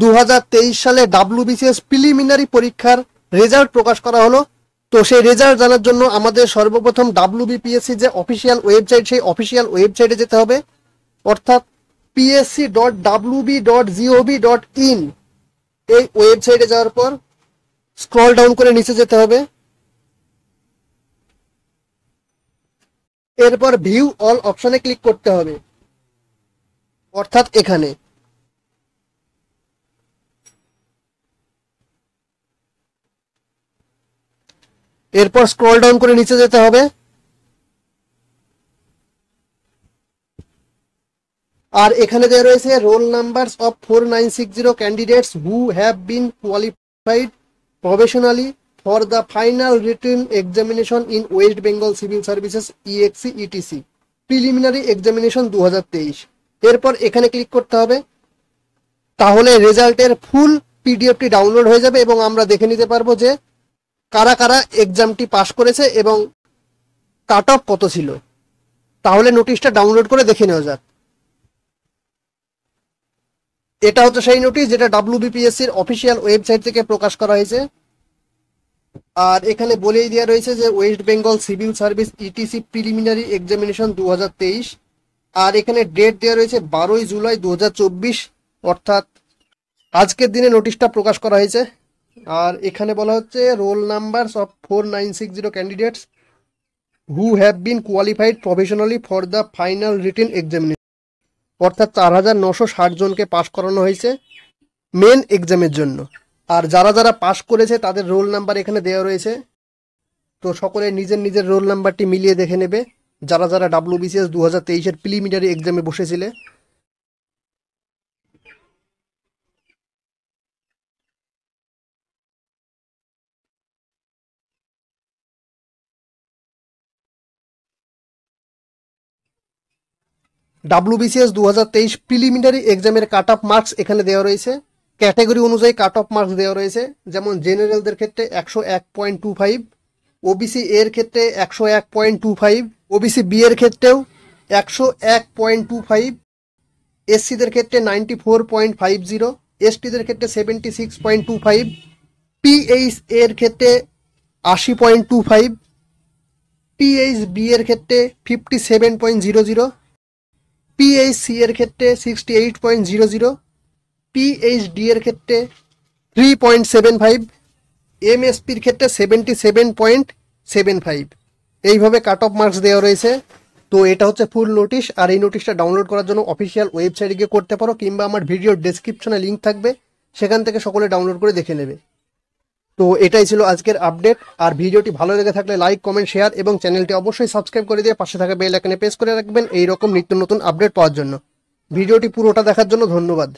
2023 সালে WBCS preliminary পরীক্ষার result প্রকাশ করা হলো। তো সেই রেজাল্ট জানার জন্য আমাদের সর্বপ্রথম WBPSC যে অফিসিয়াল ওয়েবসাইট, সেই অফিসিয়াল ওয়েবসাইটে যেতে হবে, অর্থাৎ psc.wb.gov.in। এই ওয়েবসাইটে যাওয়ার পর স্ক্রল ডাউন করে নিচে যেতে হবে, এরপর ভিউ অল অপশনে ক্লিক করতে হবে, অর্থাৎ এখানে। এরপর স্ক্রল ডাউন করে নিচে যেতে হবে, আর এখানে দেওয়া রয়েছে role numbers of 4960 candidates who have been qualified professionally for the final written examination in West Bengal civil services EXE ETC preliminary examination 2023। এরপর এখানে ক্লিক করতে হবে, তাহলে রেজাল্টের ফুল পিডিএফটি ডাউনলোড হয়ে যাবে এবং আমরা দেখে নিতে পারবো যে কারা কারা এক্সামটি পাস করেছে এবং কাট অফ কত ছিল। তাহলে নোটিশটা ডাউনলোড করে দেখে নেওয়া যাক। এটা হচ্ছে সেই নোটিশ যেটা WBPSCর অফিসিয়াল ওয়েবসাইট থেকে প্রকাশ করা হয়েছে। আর এখানে বলেই দেওয়া রয়েছে যে West Bengal civil service ETC preliminary examination 2023, আর এখানে ডেট দেওয়া রয়েছে 12 জুলাই 2024, অর্থাৎ আজকের দিনে নোটিশটা প্রকাশ করা হয়েছে। আর এখানে বলা হচ্ছে role numbers of 4960 candidates who have been qualified professionally for the final written examination, অর্থাৎ 4960 জনকে পাশ করানো হয়েছে মেন এক্সামের জন্য। আর যারা যারা পাশ করেছে তাদের রোল নাম্বার এখানে দেওয়া রয়েছে। তো সকলে নিজের নিজের রোল নাম্বারটি মিলিয়ে দেখে নেবে যারা যারা WBCS 2023-এর প্রিলিমিনারি এক্সামে বসেছিলে। WBCS 2023 প্রিলিমিনারি এক্সামের কাট অফ মার্কস এখানে দেওয়া রয়েছে। ক্যাটাগরি অনুযায়ী কাট অফ মার্কস দেওয়া রয়েছে, যেমন জেনারেলদের ক্ষেত্রে 101.25, OBC এর ক্ষেত্রে 101.25, OBC বি এর ক্ষেত্রেও 101.25, SCদের ক্ষেত্রে 94.50, STদের ক্ষেত্রে 76.25, PH এর ক্ষেত্রে 80.25, PHB এর ক্ষেত্রে 57.00, PHC এর ক্ষেত্রে 68.00, PHD এর ক্ষেত্রে 3.75, MSPর ক্ষেত্রে 77.75। এইভাবে কাট অফ মার্কস দেওয়া রয়েছে। তো এটা হচ্ছে ফুল নোটিশ, আর এই নোটিশটা ডাউনলোড করার জন্য অফিসিয়াল ওয়েবসাইটে গিয়ে করতে পারো, কিংবা আমার ভিডিওর ডেসক্রিপশনে লিঙ্ক থাকবে, সেখান থেকে সকলে ডাউনলোড করে দেখে নেবে। তো এটাই ছিল আজকের আপডেট। আর ভিডিওটি ভালো লেগে থাকলে লাইক, কমেন্ট, শেয়ার এবং চ্যানেলটি অবশ্যই সাবস্ক্রাইব করে দিয়ে পাশে থাকা বেল আইকনে প্রেস করে রাখবেন এই রকম নিত্য নতুন আপডেট পাওয়ার জন্য। ভিডিওটি পুরোটা দেখার জন্য ধন্যবাদ।